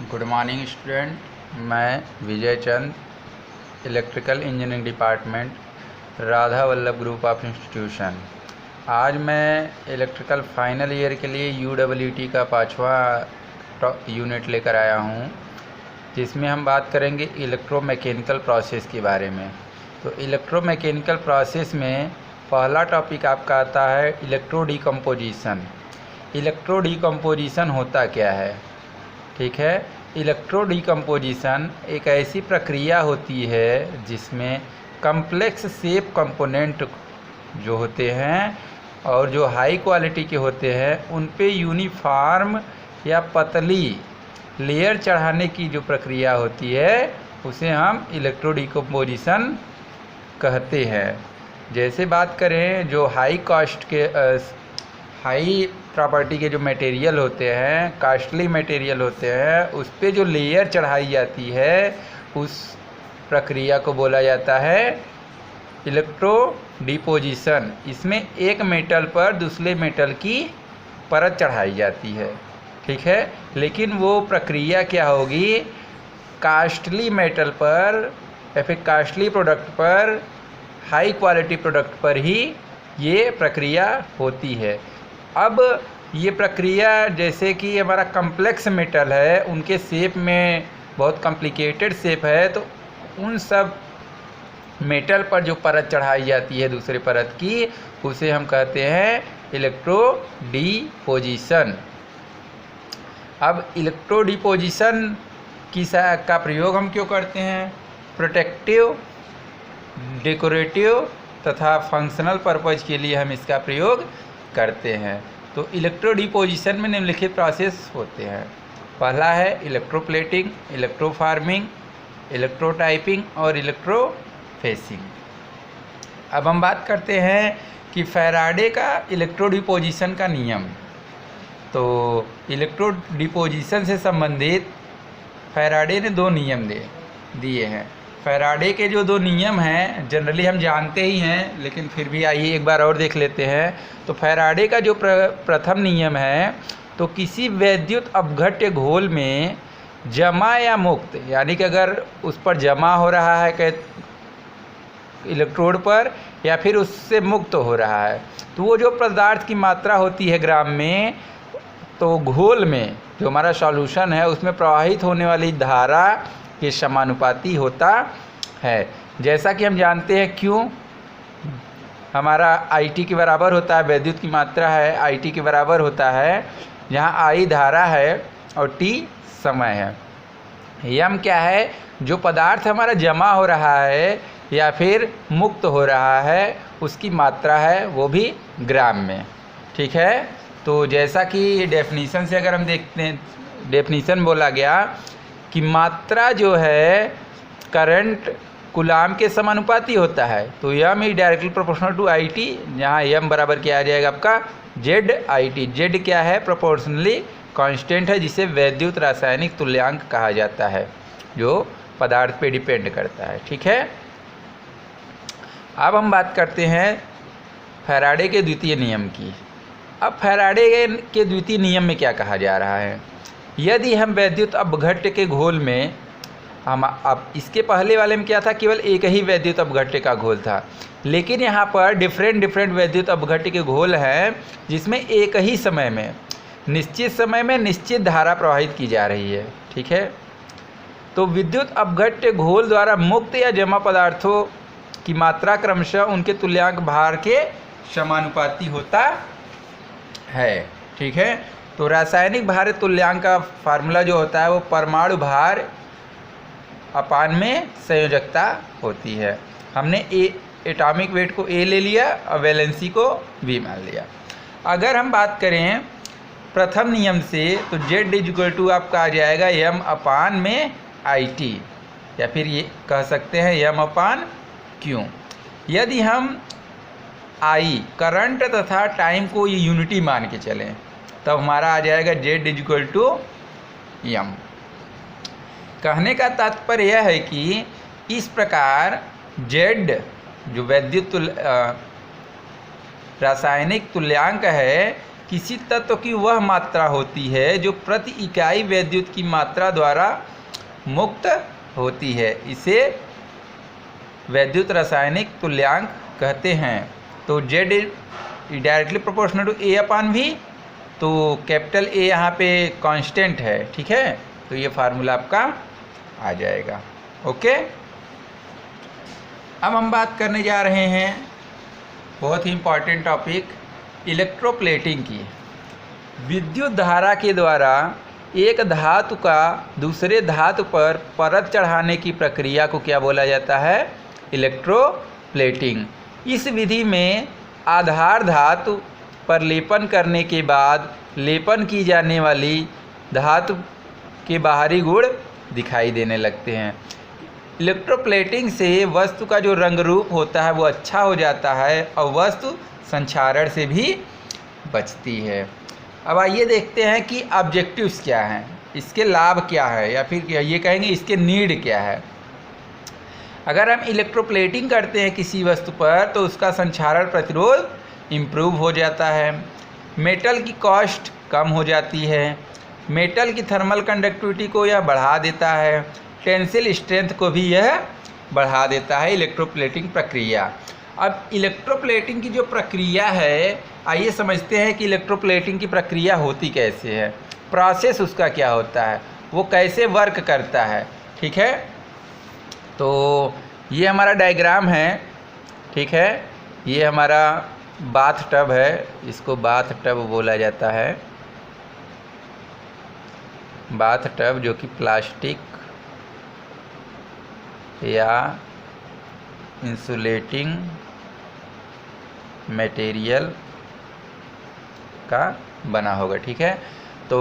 Good morning student, मैं Vijay Chand, electrical engineering department, Radha Vallabh group of institution. आज मैं इलेक्ट्रिकल फाइनल ईयर के लिए UWT का 5वां यूनिट लेकर आया हूँ, जिसमें हम बात करेंगे इलेक्ट्रोमैकेनिकल प्रोसेस के बारे में। तो इलेक्ट्रोमैकेनिकल प्रोसेस में पहला टॉपिक आपका आता है इलेक्ट्रो डिकम्पोजिशन। इलेक्ट्रो डिकम्पोजिशन होता क्या है? ठीक है, इलेक्ट्रो डिकम्पोजिशन एक ऐसी प्रक्रिया होती है जिसमें कम्प्लेक्स शेप कंपोनेंट जो होते हैं और जो हाई क्वालिटी के होते हैं उन पे यूनिफॉर्म या पतली लेयर चढ़ाने की जो प्रक्रिया होती है उसे हम इलेक्ट्रो डिकम्पोजिशन कहते हैं। जैसे बात करें, जो हाई कॉस्ट के हाई प्रॉपर्टी के जो मटेरियल होते हैं, कास्टली मटेरियल होते हैं, उस पे जो लेयर चढ़ाई जाती है उस प्रक्रिया को बोला जाता है इलेक्ट्रो डिपोजिशन। इसमें एक मेटल पर दूसरे मेटल की परत चढ़ाई जाती है। ठीक है, लेकिन वो प्रक्रिया क्या होगी? कास्टली मेटल पर या फिर कास्टली प्रोडक्ट पर, हाई क्वालिटी प्रोडक्ट पर ही ये प्रक्रिया होती है। अब ये प्रक्रिया, जैसे कि हमारा कम्प्लेक्स मेटल है, उनके शेप में बहुत कॉम्प्लिकेटेड शेप है, तो उन सब मेटल पर जो परत चढ़ाई जाती है दूसरे परत की, उसे हम कहते हैं इलेक्ट्रो डिपोजिशन। अब इलेक्ट्रो डिपोजिशन का प्रयोग हम क्यों करते हैं? प्रोटेक्टिव, डेकोरेटिव तथा फंक्शनल पर्पज़ के लिए हम इसका प्रयोग करते हैं। तो इलेक्ट्रो डिपोजिशन में निम्नलिखित प्रोसेस होते हैं। पहला है इलेक्ट्रोप्लेटिंग, इलेक्ट्रोफार्मिंग, इलेक्ट्रोटाइपिंग और इलेक्ट्रोफेसिंग। अब हम बात करते हैं कि फैराडे का इलेक्ट्रो डिपोजिशन का नियम। तो इलेक्ट्रो डिपोजिशन से संबंधित फैराडे ने 2 नियम दिए हैं। फैराडे के जो 2 नियम हैं जनरली हम जानते ही हैं, लेकिन फिर भी आइए एक बार और देख लेते हैं। तो फैराडे का जो प्रथम नियम है, तो किसी वैद्युत अपघट्य घोल में जमा या मुक्त, यानी कि अगर उस पर जमा हो रहा है इलेक्ट्रोड पर या फिर उससे मुक्त हो रहा है, तो वो जो पदार्थ की मात्रा होती है ग्राम में, तो घोल में जो हमारा सॉल्यूशन है उसमें प्रवाहित होने वाली धारा के समानुपाती होता है। जैसा कि हम जानते हैं क्यों हमारा IT के बराबर होता है, वैद्युत की मात्रा है IT के बराबर होता है, जहाँ I धारा है और T समय है। M क्या है? जो पदार्थ हमारा जमा हो रहा है या फिर मुक्त हो रहा है उसकी मात्रा है, वो भी ग्राम में। ठीक है, तो जैसा कि डेफिनीशन से अगर हम देखते हैं, डेफिनीशन बोला गया कि मात्रा जो है करंट कूलाम के समानुपाती होता है, तो M is directly proportional to IT, जहाँ M बराबर क्या आ जाएगा आपका ZIT। Z क्या है? प्रोपोर्शनली कांस्टेंट है, जिसे वैद्युत रासायनिक तुल्यांक कहा जाता है, जो पदार्थ पे डिपेंड करता है। ठीक है, अब हम बात करते हैं फैराडे के द्वितीय नियम की। अब फैराडे के द्वितीय नियम में क्या कहा जा रहा है? यदि हम वैद्युत अपघट्य के घोल में, अब इसके पहले वाले में क्या था? केवल एक ही वैद्युत अपघट्य का घोल था, लेकिन यहाँ पर डिफरेंट वैद्युत अपघट्य के घोल हैं जिसमें एक ही समय में, निश्चित समय में निश्चित धारा प्रवाहित की जा रही है। ठीक है, तो विद्युत अपघट्य घोल द्वारा मुक्त या जमा पदार्थों की मात्रा क्रमशः उनके तुल्यांक भार के समानुपाती होता है। ठीक है, तो रासायनिक भार तुल्यांक का फार्मूला जो होता है वो परमाणु भार अपान में संयोजकता होती है। हमने एटॉमिक वेट को A ले लिया और वैलेंसी को V मान लिया। अगर हम बात करें प्रथम नियम से, तो Z इक्वल टू आपका आ जाएगा M अपान में IT, या फिर ये कह सकते हैं M अपान Q। यदि हम I करंट तथा टाइम को ये यूनिटी मान के चलें, तब हमारा आ जाएगा Z इक्वल टू M। कहने का तात्पर्य यह है कि इस प्रकार Z जो वैद्युत रासायनिक तुल्यांक है, किसी तत्व की वह मात्रा होती है जो प्रति इकाई वैद्युत की मात्रा द्वारा मुक्त होती है। इसे वैद्युत रासायनिक तुल्यांक कहते हैं। तो Z directly proportional to A/V, तो कैपिटल A यहाँ पे कांस्टेंट है, ठीक है। तो ये फार्मूला आपका आ जाएगा। ओके, अब हम बात करने जा रहे हैं बहुत ही इम्पॉर्टेंट टॉपिक इलेक्ट्रोप्लेटिंग की। विद्युत धारा के द्वारा एक धातु का दूसरे धातु पर परत चढ़ाने की प्रक्रिया को क्या बोला जाता है? इलेक्ट्रोप्लेटिंग। इस विधि में आधार धातु पर लेपन करने के बाद लेपन की जाने वाली धातु के बाहरी गुण दिखाई देने लगते हैं। इलेक्ट्रोप्लेटिंग से वस्तु का जो रंग रूप होता है वो अच्छा हो जाता है और वस्तु संक्षारण से भी बचती है। अब आइए देखते हैं कि ऑब्जेक्टिव्स क्या हैं, इसके लाभ क्या है, या फिर ये कहेंगे इसके नीड क्या है। अगर हम इलेक्ट्रोप्लेटिंग करते हैं किसी वस्तु पर तो उसका संक्षारण प्रतिरोध इम्प्रूव हो जाता है, मेटल की कॉस्ट कम हो जाती है, मेटल की थर्मल कंडक्टिविटी को यह बढ़ा देता है, टेंसिल स्ट्रेंथ को भी यह बढ़ा देता है इलेक्ट्रोप्लेटिंग प्रक्रिया। अब इलेक्ट्रोप्लेटिंग की जो प्रक्रिया है, आइए समझते हैं कि इलेक्ट्रोप्लेटिंग की प्रक्रिया होती कैसे है, प्रोसेस उसका क्या होता है, वो कैसे वर्क करता है। ठीक है, तो ये हमारा डायग्राम है, ठीक है। ये हमारा बाथ टब है, इसको बाथ टब बोला जाता है। बाथ टब जो कि प्लास्टिक या इंसुलेटिंग मटेरियल का बना होगा, ठीक है। तो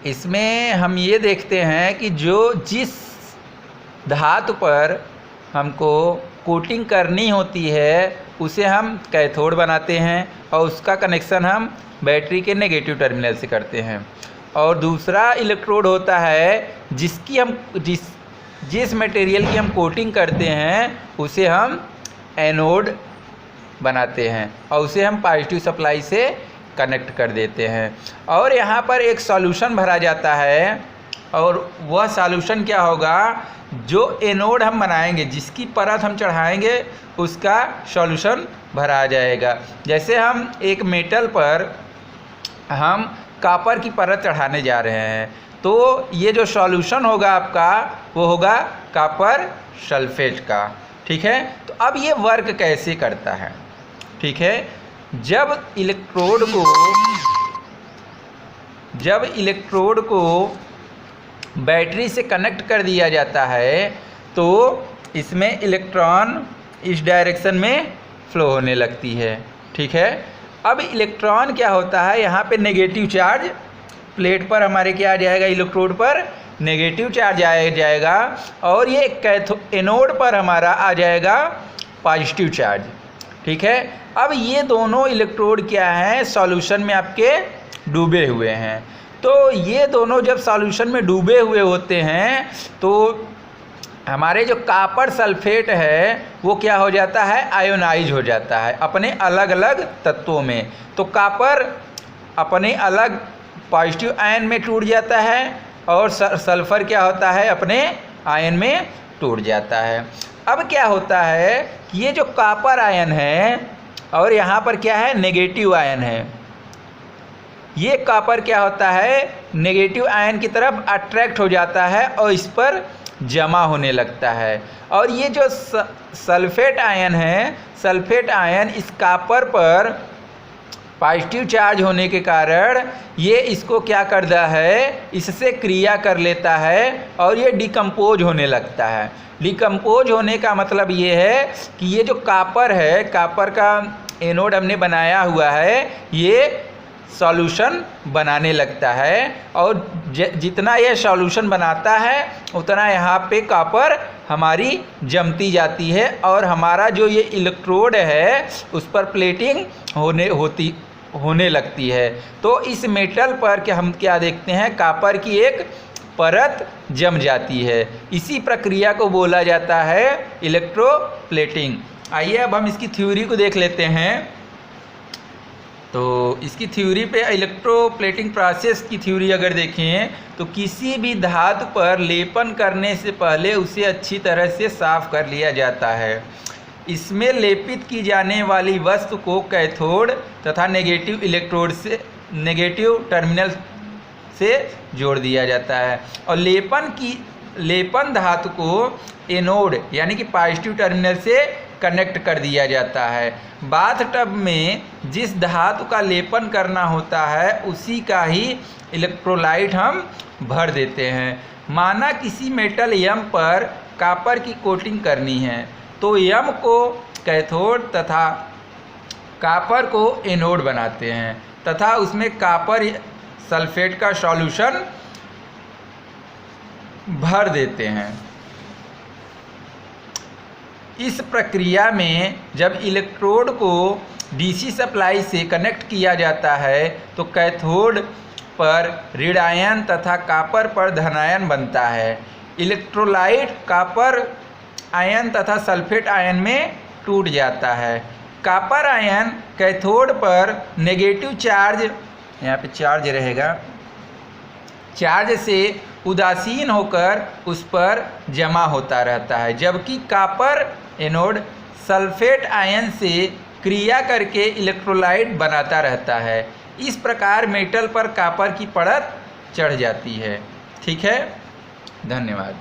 इसमें हम ये देखते हैं कि जिस धातु पर हमको कोटिंग करनी होती है उसे हम कैथोड बनाते हैं और उसका कनेक्शन हम बैटरी के नेगेटिव टर्मिनल से करते हैं। और दूसरा इलेक्ट्रोड होता है जिस मटेरियल की हम कोटिंग करते हैं उसे हम एनोड बनाते हैं और उसे हम पॉजिटिव सप्लाई से कनेक्ट कर देते हैं। और यहाँ पर एक सॉल्यूशन भरा जाता है और वह सॉल्यूशन क्या होगा, जो एनोड हम बनाएंगे, जिसकी परत हम चढ़ाएंगे उसका सॉल्यूशन भरा जाएगा। जैसे हम एक मेटल पर हम कॉपर की परत चढ़ाने जा रहे हैं तो ये जो सॉल्यूशन होगा आपका वो होगा कॉपर सल्फेट का, ठीक है। तो अब ये वर्क कैसे करता है, ठीक है। जब इलेक्ट्रोड को बैटरी से कनेक्ट कर दिया जाता है तो इसमें इलेक्ट्रॉन इस डायरेक्शन में फ्लो होने लगती है, ठीक है। अब इलेक्ट्रॉन क्या होता है, यहाँ पे नेगेटिव चार्ज प्लेट पर हमारे क्या आ जाएगा, इलेक्ट्रोड पर नेगेटिव चार्ज जाएगा और ये एनोड पर हमारा आ जाएगा पॉजिटिव चार्ज, ठीक है। अब ये दोनों इलेक्ट्रोड क्या हैं, सॉल्यूशन में आपके डूबे हुए हैं। तो ये दोनों जब सॉल्यूशन में डूबे हुए होते हैं तो हमारे जो कॉपर सल्फेट है वो क्या हो जाता है, आयोनाइज हो जाता है अपने अलग अलग तत्वों में। तो कॉपर अपने अलग पॉजिटिव आयन में टूट जाता है और सल्फर क्या होता है, अपने आयन में टूट जाता है। अब क्या होता है कि ये जो कॉपर आयन है और यहाँ पर क्या है, नेगेटिव आयन है, ये कॉपर क्या होता है, नेगेटिव आयन की तरफ अट्रैक्ट हो जाता है और इस पर जमा होने लगता है। और ये जो सल्फेट आयन है, सल्फेट आयन इस कॉपर पर पॉजिटिव चार्ज होने के कारण ये इसको क्या करता है, इससे क्रिया कर लेता है और ये डिकम्पोज होने लगता है। डिकम्पोज होने का मतलब ये है कि ये जो कॉपर है, कॉपर का एनोड हमने बनाया हुआ है, ये सॉल्यूशन बनाने लगता है और जितना ये सॉल्यूशन बनाता है उतना यहाँ पे कॉपर हमारी जमती जाती है और हमारा जो ये इलेक्ट्रोड है उस पर प्लेटिंग होने लगती है। तो इस मेटल पर कि हम क्या देखते हैं, कॉपर की एक परत जम जाती है। इसी प्रक्रिया को बोला जाता है इलेक्ट्रोप्लेटिंग। आइए अब हम इसकी थ्योरी को देख लेते हैं। तो इसकी थ्योरी पे इलेक्ट्रोप्लेटिंग प्रोसेस की थ्योरी अगर देखें तो किसी भी धातु पर लेपन करने से पहले उसे अच्छी तरह से साफ कर लिया जाता है। इसमें लेपित की जाने वाली वस्तु को कैथोड तथा नेगेटिव इलेक्ट्रोड से नेगेटिव टर्मिनल से जोड़ दिया जाता है और लेपन धातु को एनोड यानी कि पॉजिटिव टर्मिनल से कनेक्ट कर दिया जाता है। बाथटब में जिस धातु का लेपन करना होता है उसी का ही इलेक्ट्रोलाइट हम भर देते हैं। माना किसी मेटल यम पर कॉपर की कोटिंग करनी है तो यम को कैथोड तथा कॉपर को एनोड बनाते हैं तथा उसमें कॉपर सल्फेट का सॉल्यूशन भर देते हैं। इस प्रक्रिया में जब इलेक्ट्रोड को डीसी सप्लाई से कनेक्ट किया जाता है तो कैथोड पर ऋण आयन तथा कॉपर पर धनायन बनता है। इलेक्ट्रोलाइट कॉपर आयन तथा सल्फेट आयन में टूट जाता है। कॉपर आयन कैथोड पर नेगेटिव चार्ज, यहाँ पे चार्ज रहेगा, चार्ज से उदासीन होकर उस पर जमा होता रहता है, जबकि कॉपर एनोड सल्फेट आयन से क्रिया करके इलेक्ट्रोलाइट बनाता रहता है। इस प्रकार मेटल पर कॉपर की परत चढ़ जाती है। ठीक है, धन्यवाद।